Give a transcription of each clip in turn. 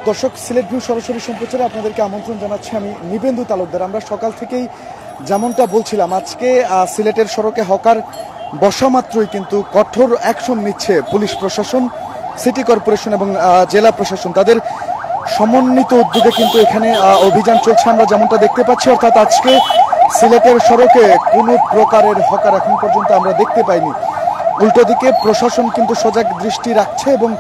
দর্শক, সিলেট ভিউ সরাসরি সম্প্রচারে আপনাদেরকে আমন্ত্রণ জানাচ্ছি আমি নিবেন্দু তালুকদার। আমরা সকাল থেকেই যেমনটা বলছিলাম, আজকে সিলেটের সড়কে হকার বসা মাত্রই কিন্তু কঠোর অ্যাকশন নিচ্ছে পুলিশ প্রশাসন, সিটি কর্পোরেশন এবং জেলা প্রশাসন। তাদের সমন্বিত উদ্যোগে কিন্তু এখানে অভিযান চলছে আমরা যেমনটা দেখতে পাচ্ছি। অর্থাৎ আজকে সিলেটের সড়কে কোনো প্রকারের হকার এখন পর্যন্ত আমরা দেখতে পাইনি। উল্টো দিকে প্রশাসন কিন্তু সজাগ দৃষ্টি রাখছে এবং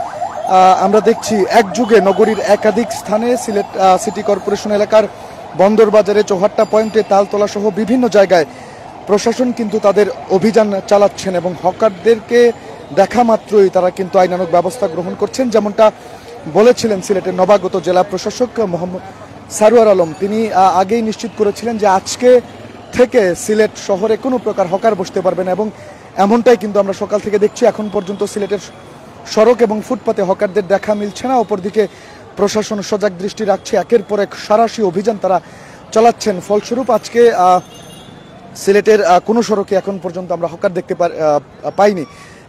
আমরা দেখছি একযুগে নগরীর একাধিক স্থানে সিলেট সিটি কর্পোরেশন এলাকার বন্দরবাজারে, চৌহাট্টা পয়েন্টে, তালতলা সহ বিভিন্ন জায়গায় প্রশাসন কিন্তু তাদের অভিযান চালাচ্ছেন এবং হকারদেরকে দেখা মাত্রই তারা কিন্তু আইনানুগ ব্যবস্থা গ্রহণ করছেন। যেমনটা বলেছিলেন সিলেটের নবাগত জেলা প্রশাসক মোহাম্মদ সারোয়ার আলম, তিনি আগেই নিশ্চিত করেছিলেন যে আজকে থেকে সিলেট শহরে কোনো প্রকার হকার বসতে পারবে না এবং এমনটাই কিন্তু আমরা সকাল থেকে দেখছি। এখন পর্যন্ত সিলেটের সড়ক এবং ফুটপাতে হকারদের দেখা মিলছে না। অপরদিকে প্রশাসন সজাগ দৃষ্টি রাখছে, একের পর এক সাঁড়াশি অভিযান তারা চালাচ্ছেন। ফলস্বরূপ আজকে সিলেটের কোনো সড়কে এখন পর্যন্ত আমরা হকার দেখতে পাইনি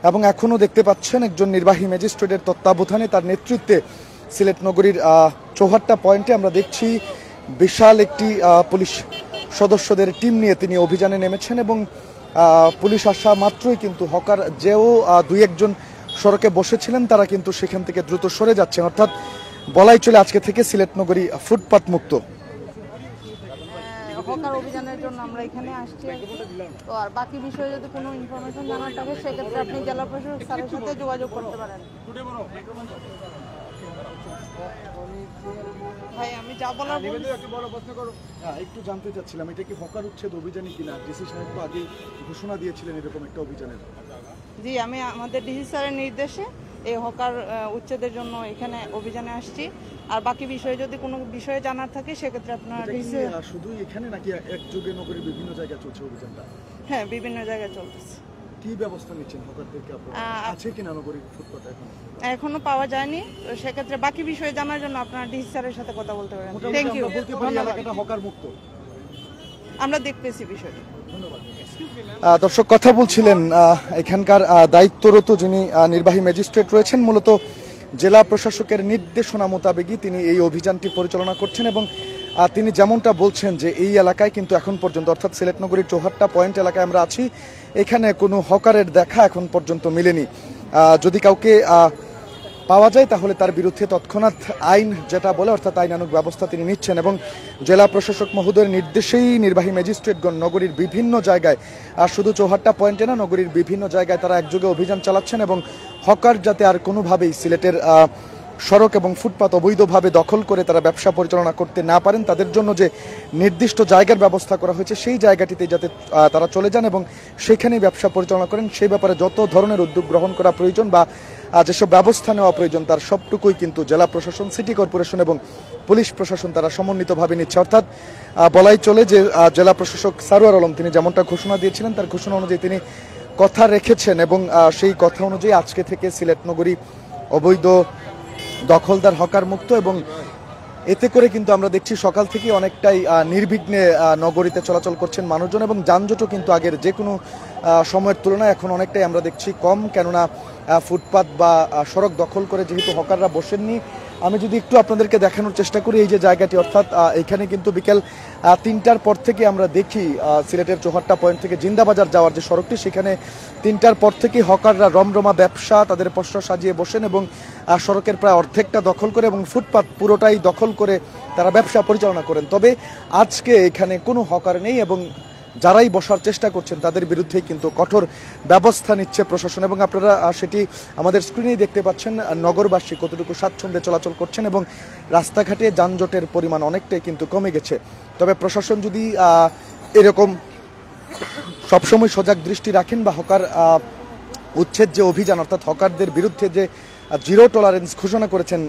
এবং এখনও দেখতে পাচ্ছেন একজন নির্বাহী ম্যাজিস্ট্রেটের তত্ত্বাবধানে, তার নেতৃত্বে সিলেট নগরীর চৌহাট্টা পয়েন্টে আমরা দেখছি বিশাল একটি পুলিশ সদস্যদের টিম নিয়ে তিনি অভিযানে নেমেছেন এবং পুলিশ আসা মাত্রই কিন্তু হকার যেও দুই একজন সড়কে বসেছিলেন তারা কিন্তু সেখান থেকে দ্রুত সরে যাচ্ছেন। অর্থাৎ বলাই চলে আজকে থেকে সিলেট নগরী ফুটপাত মুক্ত। হকার অভিযানের জন্য আমরা এখানে আসছি। তো আর বাকি বিষয়ে যদি কোনো ইনফরমেশন জানার থাকে সেক্ষেত্রে আপনি জেলা প্রশাসক স্যারের সাথে যোগাযোগ করতে পারেন। ভাই আমি যা বলার একটু জানতে চাচ্ছিলাম, এটা কি হকার উচ্ছেদ অভিযানই কিনা? ডিসি সাহেব তো আগে ঘোষণা দিয়েছিলেন এরকম একটা অভিযানের। জি, আমি আমাদের ডিসি স্যারের নির্দেশে এই হকার উচ্ছেদের জন্য এখানে অভিযানে আসছি। আর বাকি বিষয়ে যদি কোনো বিষয়ে জানার থাকে সেক্ষেত্রে আপনার শুধু এখানে নাকি একযোগে নগরীর বিভিন্ন জায়গায় চলছে অভিযানটা? হ্যাঁ, বিভিন্ন জায়গায় চলতেছে। কি ব্যবস্থা নিচ্ছেন হকারদেরকে? আছে কিনা নগরীর ফুটপাতে এখনো পাওয়া যায়নি। তো সেক্ষেত্রে বাকি বিষয়ে জানার জন্য আপনার ডিসি স্যারের সাথে কথা বলতে পারেন। Thank you. এলাকাটা হকার মুক্ত আমরা দেখতেছি বিষয়টি। দর্শক, কথা বলছিলেন এখানকার দায়িত্বরত যিনি নির্বাহী ম্যাজিস্ট্রেট রয়েছেন, মূলত জেলা প্রশাসকের নির্দেশনা মোতাবেকই তিনি এই অভিযানটি পরিচালনা করছেন এবং তিনি যেমনটা বলছেন যে এই এলাকায় কিন্তু এখন পর্যন্ত, অর্থাৎ সিলেট নগরীর চৌহাট্টা পয়েন্ট এলাকায় আমরা আছি, এখানে কোনো হকারের দেখা এখন পর্যন্ত মেলেনি। যদি কাউকে পাওয়া যায় তাহলে তার বিরুদ্ধে তৎক্ষণাৎ আইন যেটা বলে অর্থাৎ আইনানুগ ব্যবস্থা তিনি নিচ্ছেন এবং জেলা প্রশাসক মহোদয়ের নির্দেশেই নির্বাহী ম্যাজিস্ট্রেটগণ নগরীর বিভিন্ন জায়গায়, আর শুধু চৌহাট্টা পয়েন্টে না, নগরীর বিভিন্ন জায়গায় তারা একযোগে অভিযান চালাচ্ছেন এবং হকার যাতে আর কোনোভাবেই সিলেটের সড়ক এবং ফুটপাত অবৈধভাবে দখল করে তারা ব্যবসা পরিচালনা করতে না পারেন, তাদের জন্য যে নির্দিষ্ট জায়গার ব্যবস্থা করা হয়েছে সেই জায়গাটিতে যাতে তারা চলে যান এবং সেখানেই ব্যবসা পরিচালনা করেন, সেই ব্যাপারে যত ধরনের উদ্যোগ গ্রহণ করা প্রয়োজন বা যেসব ব্যবস্থা নেওয়া প্রয়োজন তার সবটুকুই কিন্তু জেলা প্রশাসন, সিটি কর্পোরেশন এবং পুলিশ প্রশাসন তারা সমন্বিতভাবে নিচ্ছে। অর্থাৎ বলাই চলে যে জেলা প্রশাসক সারোয়ার আলম তিনি যেমনটা ঘোষণা দিয়েছিলেন তার ঘোষণা অনুযায়ী তিনি কথা রেখেছেন এবং সেই কথা অনুযায়ী আজকে থেকে সিলেট নগরী অবৈধ দখলদার হকার মুক্ত এবং এতে করে কিন্তু আমরা দেখছি সকাল থেকে অনেকটাই নির্বিঘ্নে নগরীতে চলাচল করছেন মানুষজন এবং যানজটও কিন্তু আগের যে কোনো সময়ের তুলনায় এখন অনেকটাই আমরা দেখছি কম, কেননা ফুটপাত বা সড়ক দখল করে যেহেতু হকাররা বসেননি। আমি যদি একটু আপনাদেরকে দেখানোর চেষ্টা করি এই যে জায়গাটি, অর্থাৎ এখানে কিন্তু বিকেল 3টার পর থেকে আমরা দেখি সিলেটের চৌহাট্টা পয়েন্ট থেকে জিন্দাবাজার যাওয়ার যে সড়কটি, সেখানে 3টার পর থেকে হকাররা রমরমা ব্যবসা তাদের পসরা সাজিয়ে বসেন এবং সড়কের প্রায় অর্ধেকটা দখল করে এবং ফুটপাত পুরোটাই দখল করে তারা ব্যবসা পরিচালনা করেন। তবে আজকে এখানে কোনো হকার নেই এবং যারাই বসার চেষ্টা করছেন তাদের বিরুদ্ধে কিন্তু কঠোর ব্যবস্থা নিচ্ছে প্রশাসন এবং আপনারা সেটি আমাদের স্ক্রিনেই দেখতে পাচ্ছেন নগরবাসী কতটুকু স্বাচ্ছন্দ্যে চলাচল করছেন এবং রাস্তাঘাটে যানজটের পরিমাণ অনেকটাই কিন্তু কমে গেছে। তবে প্রশাসন যদি এরকম সবসময় সজাগ দৃষ্টি রাখেন বা হকার উচ্ছেদ যে অভিযান অর্থাৎ হকারদের বিরুদ্ধে যে জিরো টলারেন্স ঘোষণা করেছেন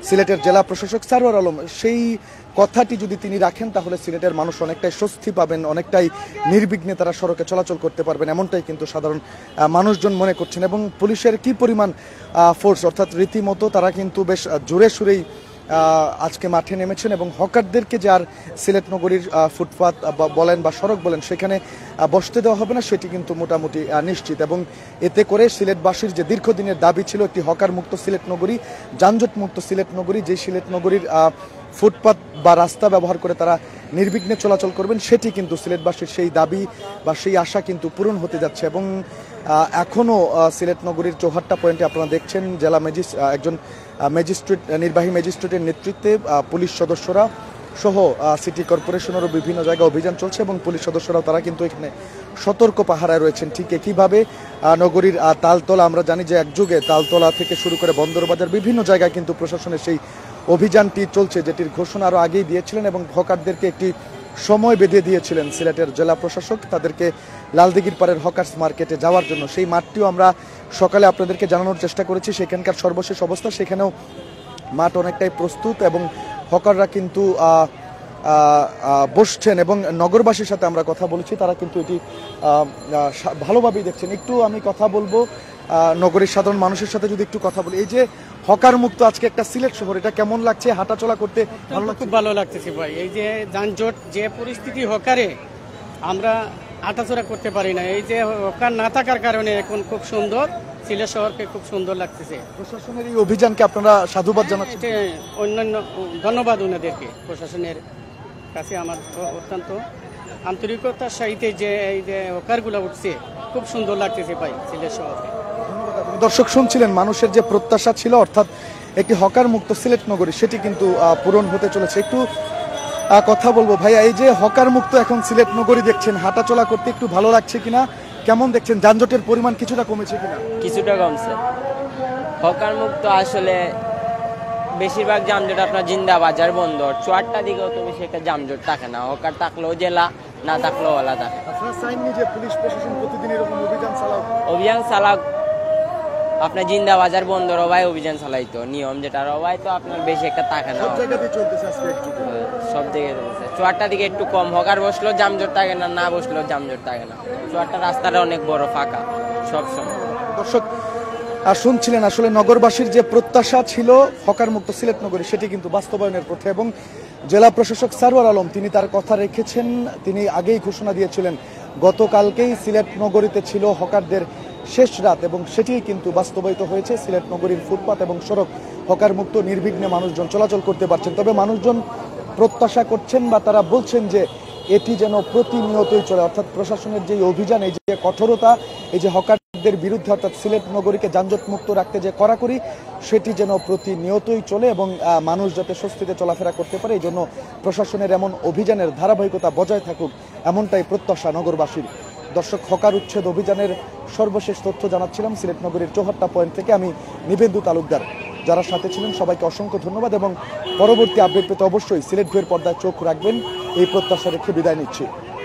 সিলেটের জেলা প্রশাসক সারোয়ার আলম, সেই কথাটি যদি তিনি রাখেন তাহলে সিলেটের মানুষ অনেকটাই স্বস্তি পাবেন, অনেকটাই নির্বিঘ্নে তারা সড়কে চলাচল করতে পারবেন, এমনটাই কিন্তু সাধারণ মানুষজন মনে করছেন। এবং পুলিশের কি পরিমাণ ফোর্স, অর্থাৎ রীতিমতো তারা কিন্তু বেশ জোরে সুরেই আজকে মাঠে নেমেছেন এবং হকারদেরকে যে আর সিলেট নগরীর ফুটপাত বলেন বা সড়ক বলেন সেখানে বসতে দেওয়া হবে না সেটি কিন্তু মোটামুটি নিশ্চিত। এবং এতে করে সিলেটবাসীর যে দীর্ঘদিনের দাবি ছিল একটি হকার মুক্ত সিলেট নগরী, যানজট মুক্ত সিলেট নগরী, যে সিলেট নগরীর ফুটপাত বা রাস্তা ব্যবহার করে তারা নির্বিঘ্নে চলাচল করবেন, সেটি কিন্তু সিলেটবাসীর সেই দাবি বা সেই আশা কিন্তু পূরণ হতে যাচ্ছে। এবং এখনও সিলেট নগরীর চৌহাট্টা পয়েন্টে আপনারা দেখছেন জেলা একজন ম্যাজিস্ট্রেট, নির্বাহী ম্যাজিস্ট্রেটের নেতৃত্বে পুলিশ সদস্যরা সহ সিটি কর্পোরেশনেরও বিভিন্ন জায়গায় অভিযান চলছে এবং পুলিশ সদস্যরাও তারা কিন্তু এখানে সতর্ক পাহারায় রয়েছেন। ঠিক একইভাবে নগরীর তালতলা, আমরা জানি যে একযুগে তালতলা থেকে শুরু করে বন্দরবাজার বিভিন্ন জায়গায় কিন্তু প্রশাসনের সেই অভিযানটি চলছে, যেটির ঘোষণা আরও আগেই দিয়েছিলেন এবং হকারদেরকে একটি সময় বেঁধে দিয়েছিলেন সিলেটের জেলা প্রশাসক তাদেরকে লালদিঘির পাড়ের হকার্স মার্কেটে যাওয়ার জন্য। সেই মাঠটিও আমরা সকালে আপনাদেরকে জানানোর চেষ্টা করেছি, সেখানকার সর্বশেষ অবস্থা। সেখানেও মাঠ অনেকটাই প্রস্তুত এবং হকাররা কিন্তু বসছেন এবং নগরবাসীর সাথে আমরা কথা বলেছি, তারা কিন্তু এটি ভালোভাবেই দেখছেন। একটু আমি কথা বলবো নগরীর সাধারণ মানুষের সাথে, যদি একটু কথা বলি, এই যে হকার মুক্ত আজকে একটা সিলেট শহর, এটা কেমন লাগছে? হাঁটাচলা করতে ভালো লাগছে? খুব ভালো লাগতেছে ভাই। এই যে যানজট যে পরিস্থিতি হকারে, আমরা হাঁটাচলা করতে পারি না। এই যে হকার না থাকার কারণে এখন খুব সুন্দর সিলেট শহরকে খুব সুন্দর লাগতেছে। প্রশাসনের এই অভিযানকে আপনারা সাধুবাদ জানাচ্ছেন? এটা অন্যান্য ধন্যবাদ ওনাদেরকে, প্রশাসনের কাছে আমার অত্যন্ত আন্তরিকতার সহিত যে এই যে হকারগুলো উঠছে খুব সুন্দর লাগতেছে ভাই সিলেট শহরকে। দর্শক শুনছিলেন মানুষের যে প্রত্যাশা ছিল, অর্থাৎ একটি হকার মুক্ত সিলেট নগরী, সেটি কিন্তু পূরণ হতে চলেছে। একটু কথা বলবো ভাইয়া, এই যে হকার মুক্ত এখন সিলেট নগরী দেখছেন, হাঁটাচলা করতে একটু ভালো লাগছে কিনা, কেমন দেখছেন? যানজটের পরিমাণ কিছুটা কমেছে কিনা? কিছুটা কমছে। হকার মুক্ত আসলে বেশিরভাগ যানজট আপনার জিন্দা বাজার বন্দর চুয়াট্টা দিকেও তো বেশি একটা যানজট থাকে না, হকার থাকলেও জেলা, না থাকলেও ওলা থাকে। আপনারা চাইনি যে পুলিশ প্রশাসন প্রতিদিন এরকম অভিযান চালাক? অভিযান চালাক আপনার জিন্দা বাজার বন্দর অবাই অভিযান চালাইতো, নিয়ম যেটা অবাই তো আপনার বেশি একটা থাকে না, সব জায়গাতেই চলতেছে আজকে একটু। সব দিকে চলছে। চুয়াট্টা দিকে একটু কম, হকার বসলেও যানজট থাকে না, না বসলেও যানজট থাকে না। চুয়াট্টা রাস্তাটা অনেক বড় ফাঁকা সব সময়। দর্শক শুনছিলেন আসলে নগরবাসীর যে প্রত্যাশা ছিল হকার মুক্ত সিলেট নগরী, সেটি কিন্তু বাস্তবায়নের পথে। এবং জেলা প্রশাসক সারওয়ার আলম তিনি তার কথা রেখেছেন, তিনি আগেই ঘোষণা দিয়েছিলেন গতকালকেই সিলেট নগরীতে ছিল হকারদের শেষ রাত এবং সেটি কিন্তু বাস্তবায়িত হয়েছে। সিলেট নগরীর ফুটপাত এবং সড়ক হকার মুক্ত, নির্বিঘ্নে মানুষজন চলাচল করতে পারছেন। তবে মানুষজন প্রত্যাশা করছেন বা তারা বলছেন যে এটি যেন প্রতিনিয়তই চলে, অর্থাৎ প্রশাসনের যে অভিযান, এই যে কঠোরতা, এই যে হকারদের বিরুদ্ধে অর্থাৎ সিলেট নগরীকে যানজট মুক্ত রাখতে যে কড়াকড়ি, সেটি যেন প্রতিনিয়তই চলে এবং মানুষ যাতে স্বস্তিতে চলাফেরা করতে পারে, এই জন্য প্রশাসনের এমন অভিযানের ধারাবাহিকতা বজায় থাকুক, এমনটাই প্রত্যাশা নগরবাসীর। দর্শক, হকার উচ্ছেদ অভিযানের সর্বশেষ তথ্য জানাচ্ছিলাম সিলেট নগরীর চৌহাট্টা পয়েন্ট থেকে আমি নিবেন্দু তালুকদার। যারা সাথে ছিলেন সবাইকে অসংখ্য ধন্যবাদ এবং পরবর্তী আপডেট পেতে অবশ্যই সিলেট ভিউয়ের পর্দায় চোখ রাখবেন, এই প্রত্যাশা রেখে বিদায় নিচ্ছি।